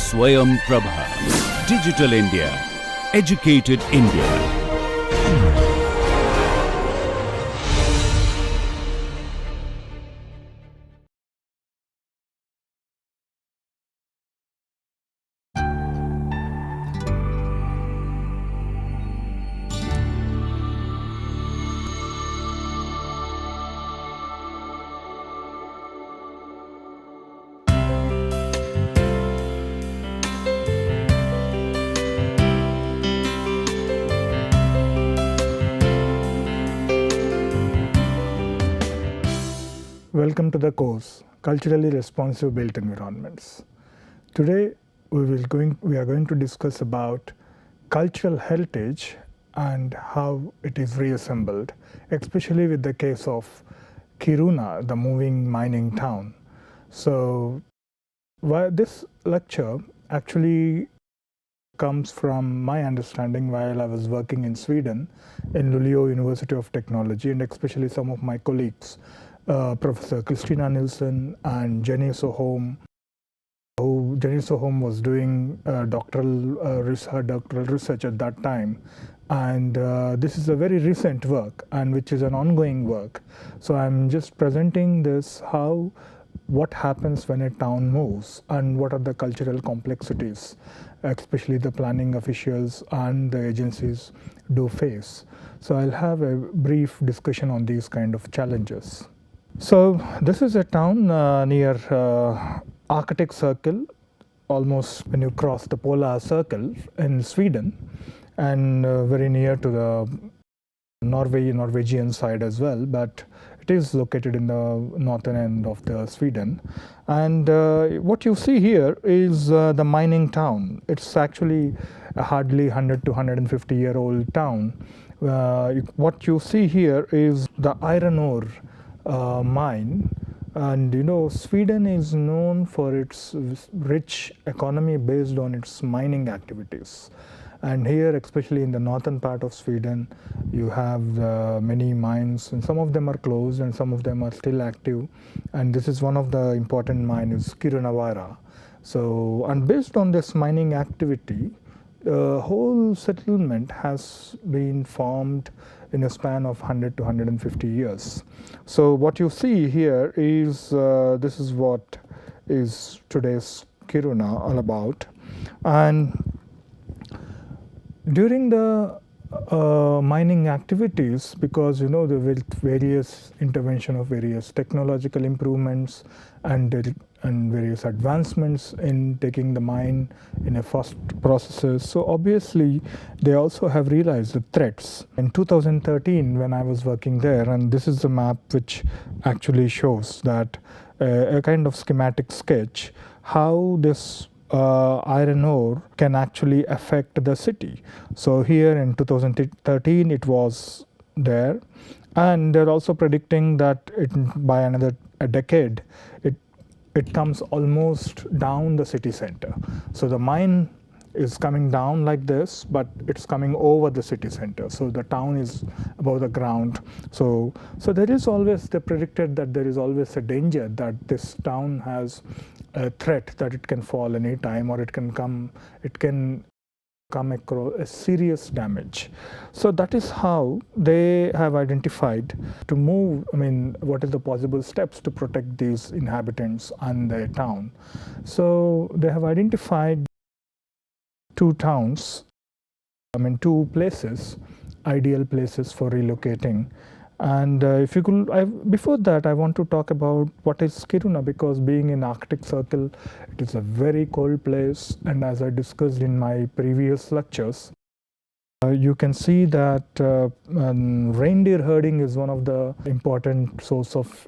Swayam Prabha. Digital India. Educated India. Welcome to the course, Culturally Responsive Built Environments. Today we are going to discuss about cultural heritage and how it is reassembled, especially with the case of Kiruna, the moving mining town. So this lecture actually comes from my understanding while I was working in Sweden in Luleå University of Technology, and especially some of my colleagues, Professor Christina Nilsson and Jenny Soholm, Jenny Soholm was doing doctoral research at that time. And this is a very recent work, and which is an ongoing work. So I'm just presenting this, what happens when a town moves and what are the cultural complexities, especially the planning officials and the agencies do face. So I'll have a brief discussion on these kind of challenges. So this is a town near Arctic Circle, almost when you cross the polar circle in Sweden, and very near to the Norwegian side as well, but it is located in the northern end of the Sweden. And what you see here is the mining town. It's actually a hardly 100 to 150-year-old town. What you see here is the iron ore mine, and Sweden is known for its rich economy based on its mining activities. And here, especially in the northern part of Sweden, you have many mines, and some of them are closed and some of them are still active. And this is one of the important mines, Kirunavaara. So, and based on this mining activity, the whole settlement has been formed in a span of 100 to 150 years. So what you see here is, this is what is today's Kiruna all about. And during the mining activities, because the various intervention of various technological improvements and various advancements in taking the mine in a fast processes. So obviously they also have realized the threats. In 2013, when I was working there, and this is the map which actually shows that a kind of schematic sketch how this iron ore can actually affect the city. So here in 2013 it was there, and they're also predicting that by another decade it comes almost down the city center. So the mine is coming down like this, but it's coming over the city center. So the town is above the ground. So there is always, they predicted that there is always a danger that this town has a threat that it can fall any time, or it can come across a serious damage. So that is how they have identified to move, what is the possible steps to protect these inhabitants and their town. So they have identified two towns, two places, ideal places for relocating. And if you could, before that, I want to talk about what is Kiruna, because being in Arctic Circle, it is a very cold place. And as I discussed in my previous lectures, you can see that reindeer herding is one of the important source of,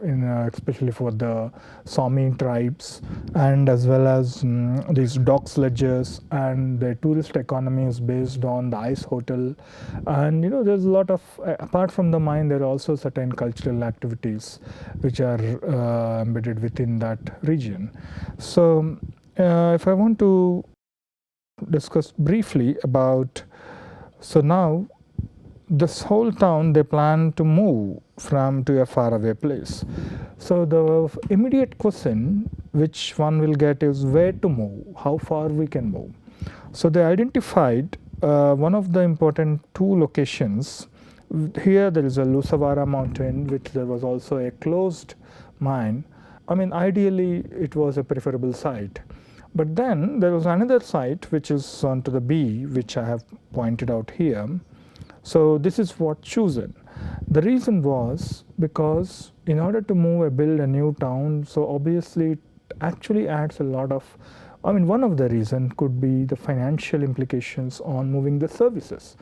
especially for the Sami tribes, and as well as these dog sledges, and the tourist economy is based on the ice hotel. And there's a lot of, apart from the mine, there are also certain cultural activities which are embedded within that region. So if I want to discuss briefly about, so now this whole town, they plan to move from to a faraway place. So the immediate question which one will get is where to move, how far we can move. So they identified one of the important two locations. Here there is a Lusavara mountain, which there was also a closed mine. I mean, ideally it was a preferable site. But then there was another site which is onto the B, which I have pointed out here. So this is what chosen. The reason was because in order to build a new town, so obviously it actually adds a lot of, I mean, one of the reasons could be the financial implications on moving the services,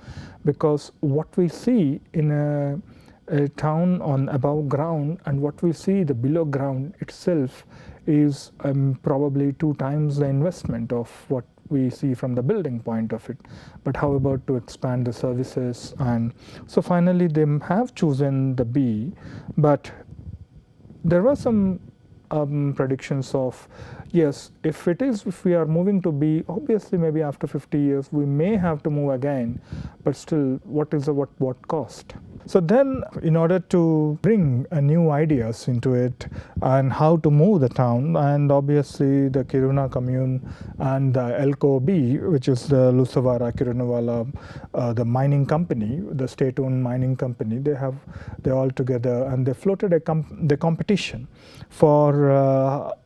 because what we see in a town on above ground and what we see the below ground itself is probably 2 times the investment of what we see from the building point of it. But how about to expand the services? And so finally they have chosen the B, but there were some predictions of, yes, if we are moving to B, obviously maybe after 50 years we may have to move again, but still what cost? So then in order to bring new ideas into it and how to move the town, and obviously the Kiruna commune and the LCOB, which is the Lusavara Kirunawala, the mining company, the state-owned mining company, they all together and they floated the competition for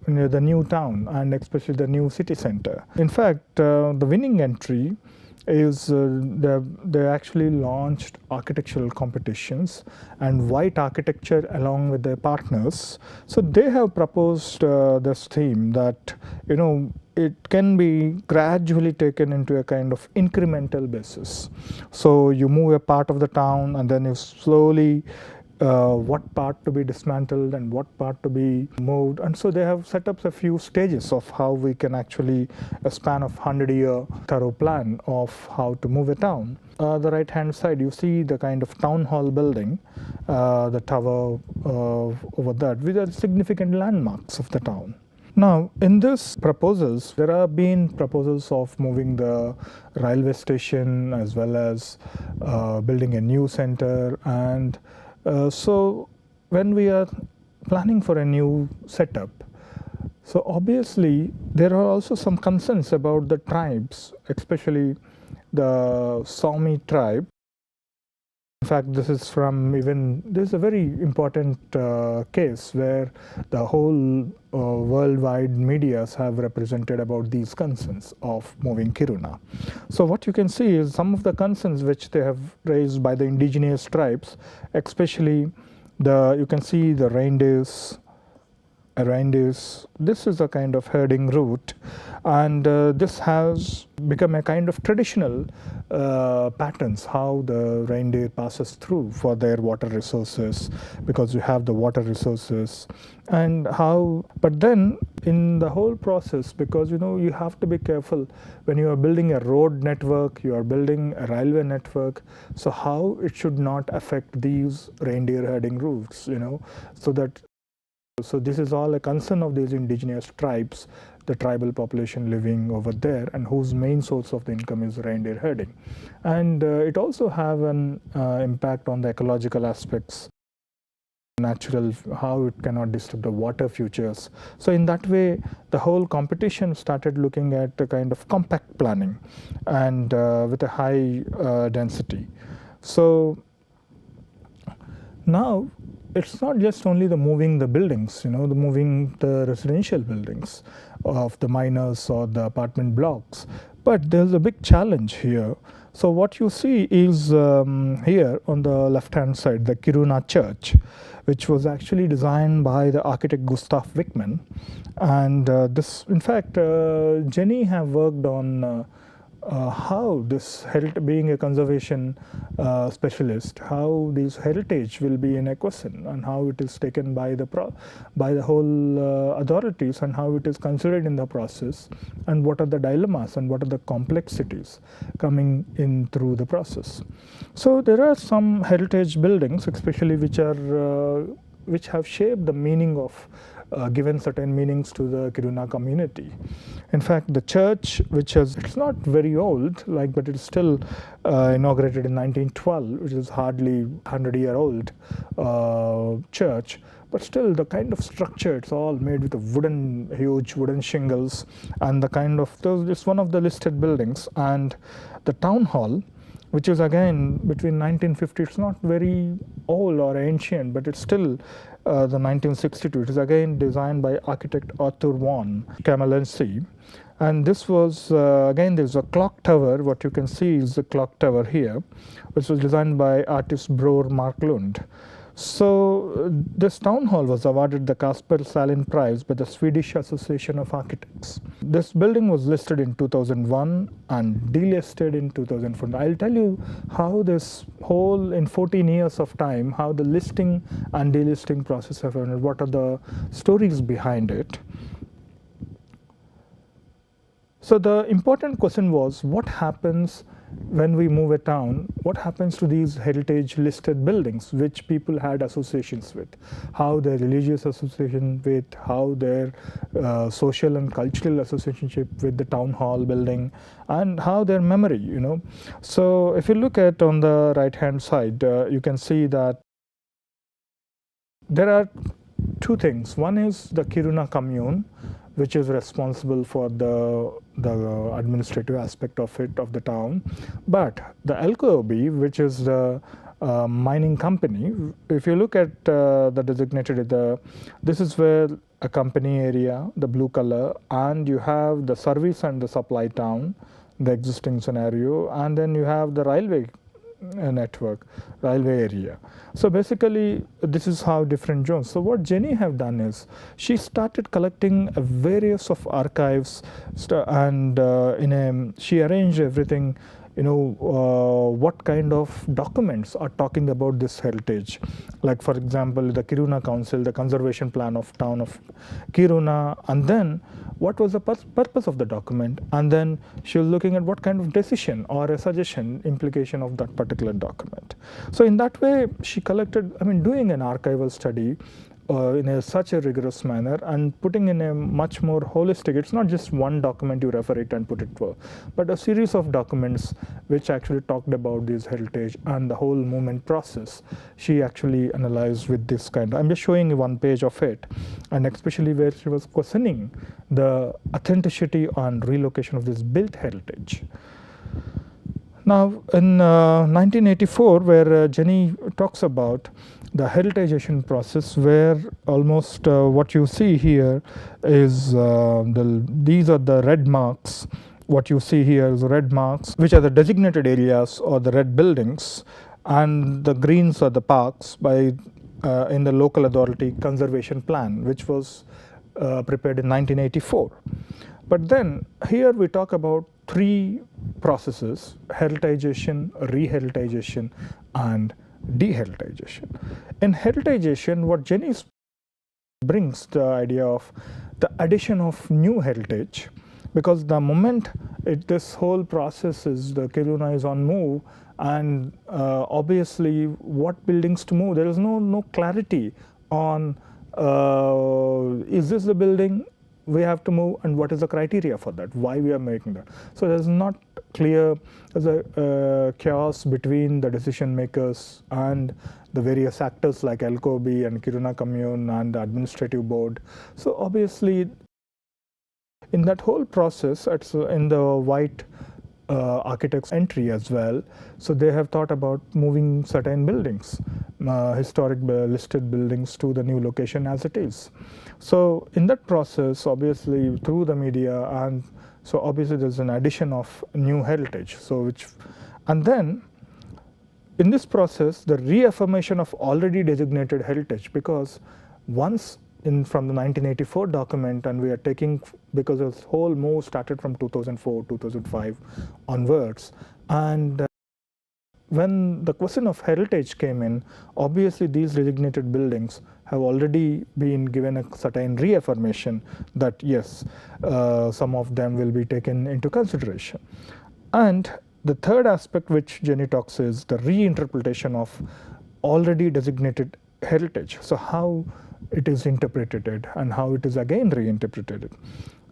the new town and especially the new city center. In fact, the winning entry is they actually launched architectural competitions and white architecture along with their partners. So they have proposed this theme that it can be gradually taken into a kind of incremental basis. So you move a part of the town and then you slowly what part to be dismantled and what part to be moved. And so they have set up a few stages of how we can actually, a span of 100-year thorough plan of how to move a town. The right hand side you see the kind of town hall building, the tower over that, which are significant landmarks of the town. Now in this proposals, there have been proposals of moving the railway station as well as building a new center, and so when we are planning for a new setup, so obviously there are also some concerns about the tribes, especially the Sami tribe. In fact, this is a very important case where the whole worldwide medias have represented about these concerns of moving Kiruna. So what you can see is some of the concerns which they have raised by the indigenous tribes, especially you can see the reindeers. This is a kind of herding route, and this has become a kind of traditional patterns how the reindeer passes through for their water resources, because you have the water resources, and but then in the whole process, because you have to be careful when you are building a road network, you are building a railway network, so how it should not affect these reindeer herding routes, So this is all a concern of these indigenous tribes, the tribal population living over there, and whose main source of the income is reindeer herding. And it also have an impact on the ecological aspects, natural, how it cannot disturb the water futures. So in that way, the whole competition started looking at a kind of compact planning and with a high density. So now it's not just only the moving the buildings, the moving the residential buildings of the miners or the apartment blocks, but there's a big challenge here. So what you see is here on the left hand side, the Kiruna church, which was actually designed by the architect Gustav Wickman. And this, in fact, Jenny have worked on how this, being a conservation specialist, how this heritage will be in a question and how it is taken by the whole authorities and how it is considered in the process, and what are the dilemmas and what are the complexities coming in through the process. So there are some heritage buildings, especially which have shaped the meaning of given certain meanings to the Kiruna community. In fact, the church, which is, it's not very old, but it's still inaugurated in 1912, which is hardly 100-year-old church, but still the kind of structure, it's all made with a huge wooden shingles, and it's one of the listed buildings. And the town hall, which is again between 1950, it's not very old or ancient, but it's still the 1962. It is again designed by architect Arthur von Camelency. And this was, again, there's a clock tower. What you can see is the clock tower here, which was designed by artist Bror Marklund. So this town hall was awarded the Kasper Salin Prize by the Swedish Association of Architects. This building was listed in 2001 and delisted in 2004. I'll tell you how this whole, in 14 years of time, how the listing and delisting process have happened, what are the stories behind it. So the important question was, what happens when we move a town? What happens to these heritage listed buildings which people had associations with? How their religious association with, how their social and cultural associationship with the town hall building, and how their memory, So if you look at on the right hand side, you can see that there are two things. One is the Kiruna commune, which is responsible for the administrative aspect of the town. But the LKOB, which is the mining company, if you look at the designated, this is where a company area, the blue color, and you have the service and the supply town, the existing scenario, and then you have the railway network, railway area. So basically, this is how different zones. So what Jenny have done is, she started collecting various of archives, and she arranged everything, what kind of documents are talking about this heritage. Like for example, the Kiruna Council, the conservation plan of town of Kiruna, and then what was the purpose of the document, and then she was looking at what kind of decision or a suggestion implication of that particular document. So in that way, she collected, doing an archival study in such a rigorous manner and putting in a much more holistic, it's not just one document you refer it and put it for, but a series of documents which actually talked about this heritage and the whole movement process. She actually analyzed with this I'm just showing you one page of it, and especially where she was questioning the authenticity and relocation of this built heritage. Now in 1984, where Jenny talks about the heritization process, where almost what you see here is these are the red marks. What you see here is red marks, which are the designated areas or the red buildings, and the greens are the parks by in the local authority conservation plan, which was prepared in 1984. But then here we talk about three processes: heritization, reheritization, and deheritization. In heritization, what Jenny brings the idea of the addition of new heritage, because the moment this whole process is, the Kiruna is on move, and obviously what buildings to move, there is no clarity on is this the building we have to move, and what is the criteria for that, why we are making that. So there's not clear, there's a chaos between the decision makers and the various actors like LKOB and Kiruna Commune and the administrative board. So obviously in that whole process, it's in the white architect's entry as well. So they have thought about moving certain buildings, historic listed buildings, to the new location as it is. So in that process, obviously through the media, and so obviously there's an addition of new heritage. And then in this process, the reaffirmation of already designated heritage, because once from the 1984 document, and we are taking, because this whole move started from 2004, 2005 onwards, and when the question of heritage came in, obviously these designated buildings have already been given a certain reaffirmation that yes, some of them will be taken into consideration. And the third aspect which Jenny talks is the reinterpretation of already designated heritage. So how it is interpreted and how it is again reinterpreted.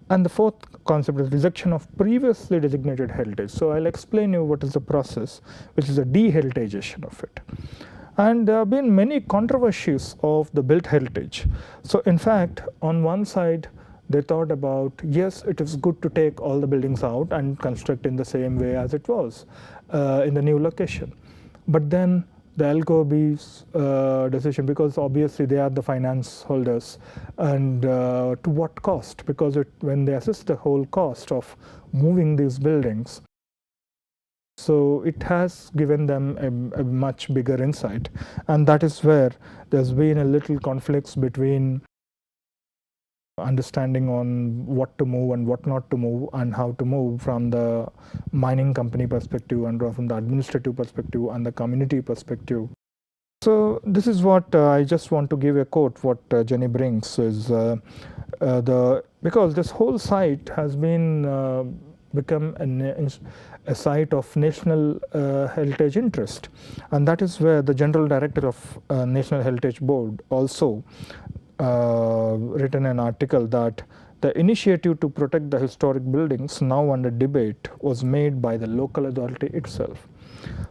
And the fourth concept is rejection of previously designated heritage. So I'll explain you what is the process, which is a deheritization of it. And there have been many controversies of the built heritage. So in fact, on one side, they thought about, yes, it is good to take all the buildings out and construct in the same way as it was in the new location. But then the LKOB's decision, because obviously they are the finance holders, and to what cost? Because when they assess the whole cost of moving these buildings, so it has given them a much bigger insight. And that is where there's been a little conflicts between understanding on what to move and what not to move and how to move from the mining company perspective and from the administrative perspective and the community perspective. So this is what I just want to give a quote what Jenny brings is because this whole site has been become a site of national heritage interest, and that is where the General Director of National Heritage Board also written an article that the initiative to protect the historic buildings now under debate was made by the local authority itself.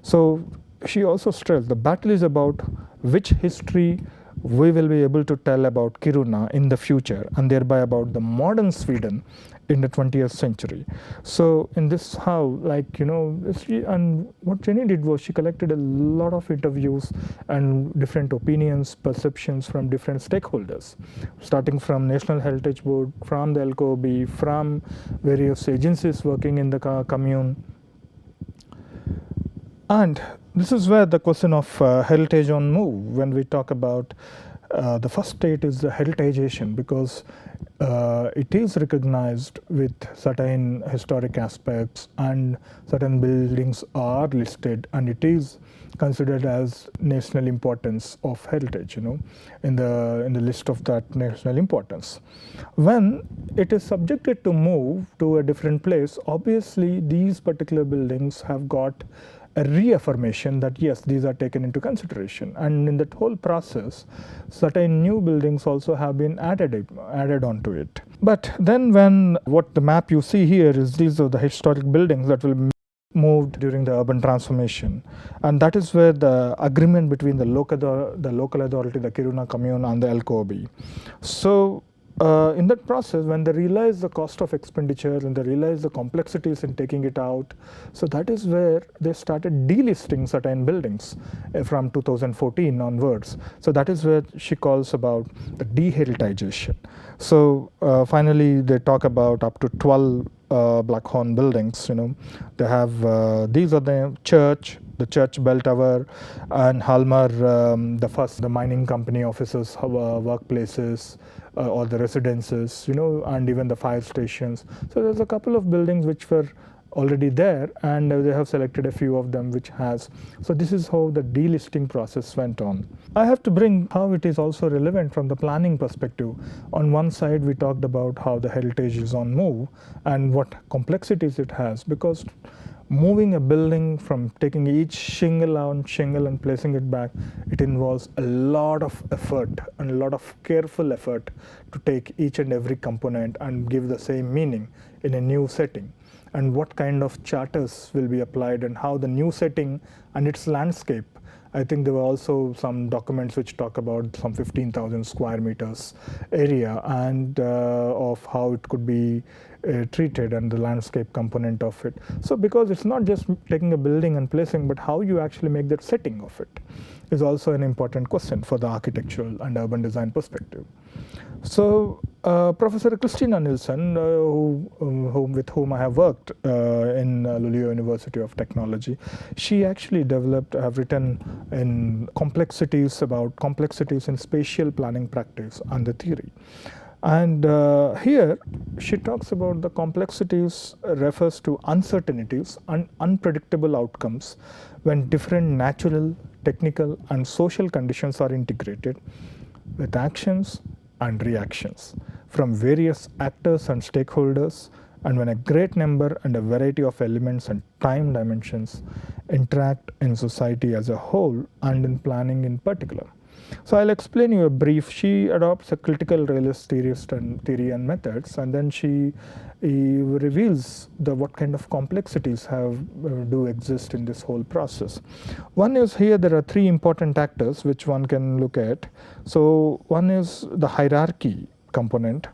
So she also stressed the battle is about which history we will be able to tell about Kiruna in the future, and thereby about the modern Sweden in the 20th century. So in this how, like, and what Jenny did was she collected a lot of interviews and different opinions, perceptions from different stakeholders, starting from National Heritage Board, from the LKOB, from various agencies working in the commune. And this is where the question of heritage on move, when we talk about the first state is the heritization, because it is recognized with certain historic aspects and certain buildings are listed, and it is considered as national importance of heritage, in the list of that national importance. When it is subjected to move to a different place, obviously these particular buildings have got a reaffirmation that yes, these are taken into consideration, and in that whole process certain new buildings also have been added onto it. But then when what the map you see here is these are the historic buildings that will be moved during the urban transformation, and that is where the agreement between the local authority, the Kiruna commune, and the LKOB. So in that process, when they realize the cost of expenditure and they realize the complexities in taking it out, so that is where they started delisting certain buildings from 2014 onwards. So that is where she calls about the deheritization. So finally, they talk about up to 12 Blackhorn buildings. They have these are the church bell tower, and Halmar, the mining company offices, workplaces, or the residences, and even the fire stations. So there's a couple of buildings which were already there, and they have selected a few of them which has. So this is how the delisting process went on. I have to bring how it is also relevant from the planning perspective. On one side, we talked about how the heritage is on move and what complexities it has, because moving a building from taking each shingle and placing it back, it involves a lot of effort and a lot of careful effort to take each and every component and give the same meaning in a new setting, and what kind of charters will be applied and how the new setting and its landscape. I think there were also some documents which talk about some 15,000 square meters area, and of how it could be treated and the landscape component of it. So because it's not just taking a building and placing, but how you actually make that setting of it is also an important question for the architectural and urban design perspective. So Professor Christina Nilsson, with whom I have worked in Luleå University of Technology, she actually have written in about complexities in spatial planning practice and the theory. And here she talks about the complexities refers to uncertainties and unpredictable outcomes when different natural, technical, and social conditions are integrated with actions and reactions from various actors and stakeholders, and when a great number and a variety of elements and time dimensions interact in society as a whole and in planning in particular. So I'll explain you a brief. She adopts a critical realist theory and methods, and then she reveals what kind of complexities do exist in this whole process. One is here there are three important actors which one can look at. So one is the hierarchy component.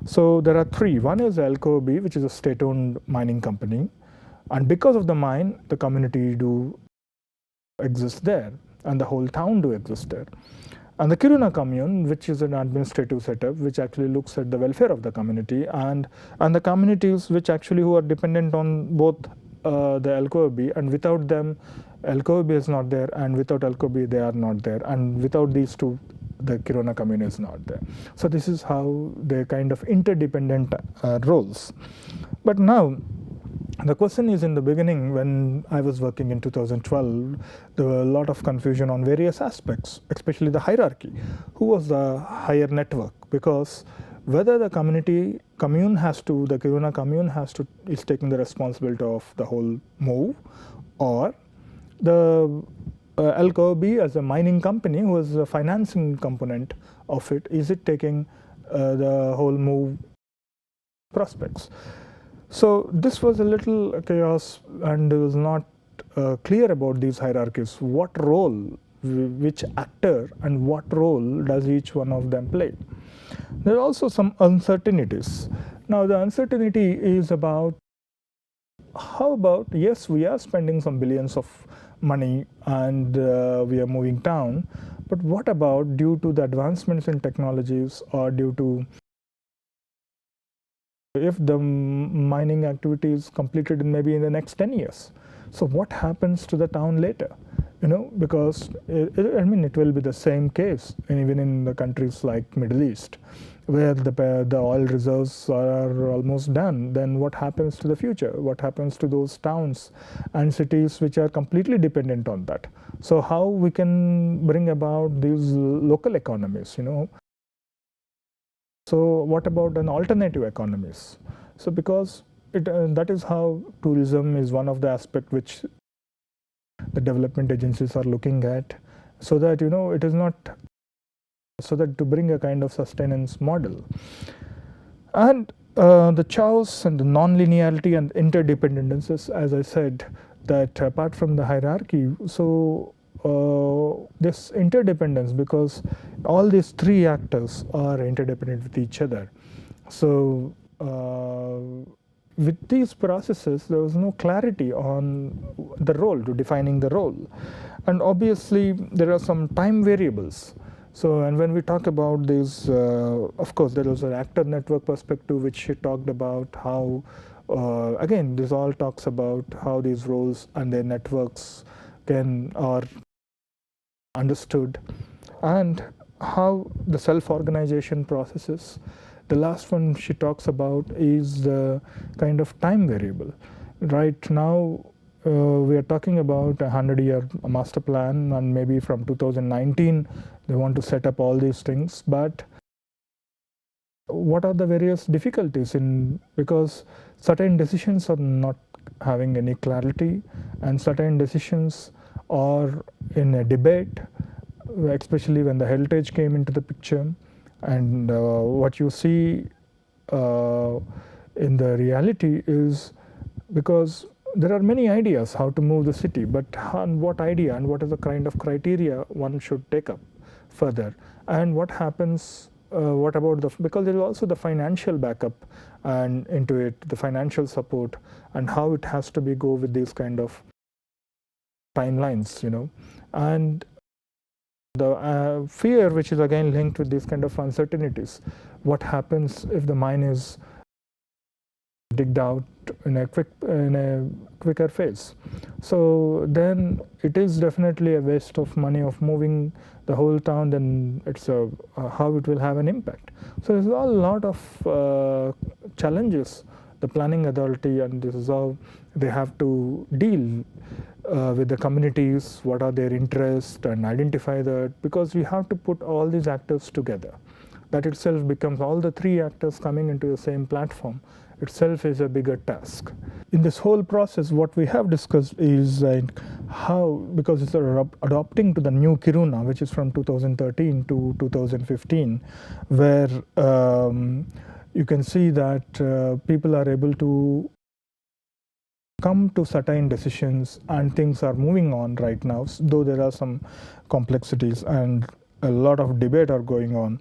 So there are three. One is LKOB, which is a state-owned mining company, and because of the mine, the community do exist there, and the whole town do exist there. And the Kiruna commune, which is an administrative setup, which actually looks at the welfare of the community, and the communities which actually who are dependent on both the LKOB, and without them, LKOB is not there, and without LKOB, they are not there, and without these two, the Kiruna commune is not there. So this is how they kind of interdependent roles. But now, the question is, in the beginning, when I was working in 2012, there were a lot of confusion on various aspects, especially the hierarchy. Who was the higher network? Because whether the commune has to, the Kiruna commune is taking the responsibility of the whole move, or the LKOB as a mining company, who is a financing component of it, is it taking the whole move prospects? So this was a little chaos, and it was not clear about these hierarchies. What role, which actor, and what role does each one of them play? There are also some uncertainties. Now the uncertainty is about, how about, yes, we are spending some billions of money and we are moving down, but what about due to the advancements in technologies, or due to if the mining activity is completed maybe in the next 10 years. So what happens to the town later? Because it will be the same case even in the countries like Middle East, where the oil reserves are almost done. Then what happens to the future? What happens to those towns and cities which are completely dependent on that? So how we can bring about these local economies, So what about an alternative economies? So because that is how tourism is one of the aspects which the development agencies are looking at, so that it is not, so that to bring a kind of sustenance model. And the chaos and the non-linearity and interdependencies, as I said, that apart from the hierarchy, so this interdependence, because all these three actors are interdependent with each other. So with these processes, there was no clarity on the role, to defining the role. And obviously, there are some time variables. So, and when we talk about this, of course, there was an actor network perspective, which she talked about how, again, this all talks about how these roles and their networks are understood, and how the self-organization processes. The last one she talks about is the kind of time variable. Right now, we are talking about a 100-year master plan, and maybe from 2019 they want to set up all these things. But what are the various difficulties because certain decisions are not having any clarity, and certain decisions are in a debate, especially when the heritage came into the picture. And what you see in the reality is, because there are many ideas how to move the city, but on what idea and what is the kind of criteria one should take up further, and what happens, what about because there is also the financial backup and into it, the financial support, and how it has to go with these kind of timelines, and the fear, which is again linked with these kind of uncertainties. What happens if the mine is digged out in a quicker phase? So then it is definitely a waste of money of moving the whole town. Then it's how it will have an impact. So there's a lot of challenges the planning authority, and this is how they have to deal with the communities, what are their interests, and identify that, because we have to put all these actors together. That itself becomes all the three actors coming into the same platform itself is a bigger task. In this whole process, what we have discussed is how, because it's adopting to the new Kiruna, which is from 2013 to 2015, where you can see that people are able to come to certain decisions and things are moving on right now, though there are some complexities and a lot of debate are going on,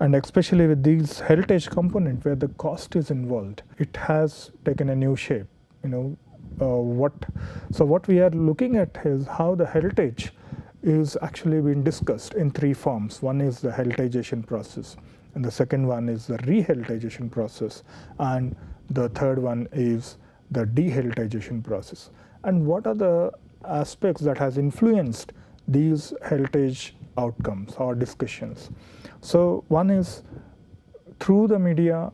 and especially with these heritage component where the cost is involved, it has taken a new shape. What we are looking at is how the heritage is actually being discussed in three forms. One is the heritization process, and the second one is the reheritization process, and the third one is the deheritization process. And what are the aspects that has influenced these heritage outcomes or discussions? So one is through the media,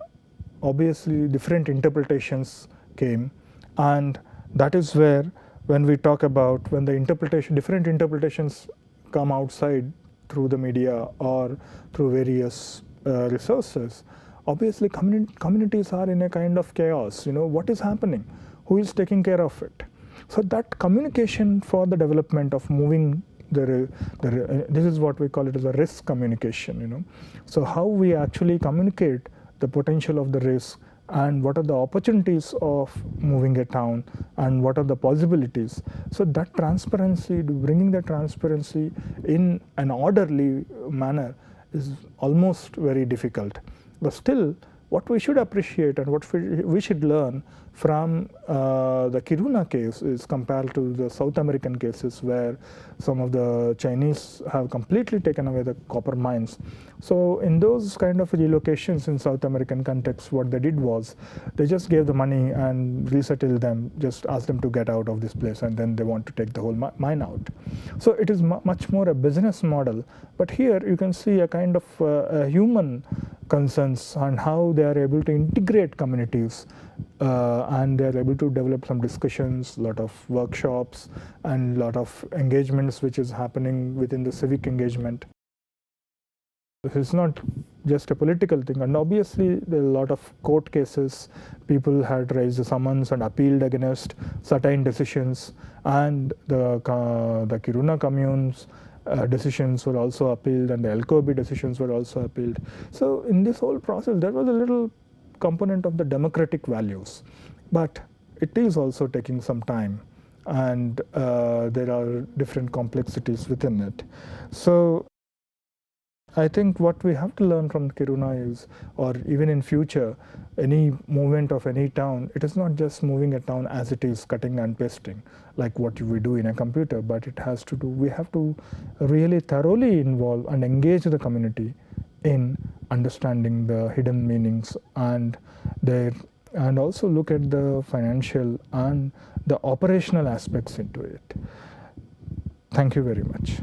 obviously different interpretations came, and that is where when we talk about when the different interpretations come outside through the media or through various resources, obviously communities are in a kind of chaos. What is happening? Who is taking care of it? So that communication for the development of moving this is what we call it as a risk communication. So how we actually communicate the potential of the risk and what are the opportunities of moving a town and what are the possibilities. So that transparency, bringing the transparency in an orderly manner is almost very difficult. But still, what we should appreciate and what we should learn from the Kiruna case is compared to the South American cases where some of the Chinese have completely taken away the copper mines. So in those kind of relocations in South American context, what they did was they just gave the money and resettled them, just asked them to get out of this place, and then they want to take the whole mine out. So it is much more a business model. But here you can see a kind of a human concerns on how they are able to integrate communities and they are able to develop some discussions, a lot of workshops and a lot of engagements which is happening within the civic engagement. This is not just a political thing, and obviously there are a lot of court cases. People had raised the summons and appealed against certain decisions, and the Kiruna communes decisions were also appealed, and the LKOB decisions were also appealed. So in this whole process, there was a little component of the democratic values, but it is also taking some time, and there are different complexities within it. So I think what we have to learn from Kiruna is, or even in future, any movement of any town, it is not just moving a town as it is, cutting and pasting, like what we do in a computer, but it has to do, we have to really thoroughly involve and engage the community in understanding the hidden meanings and also look at the financial and the operational aspects into it. Thank you very much.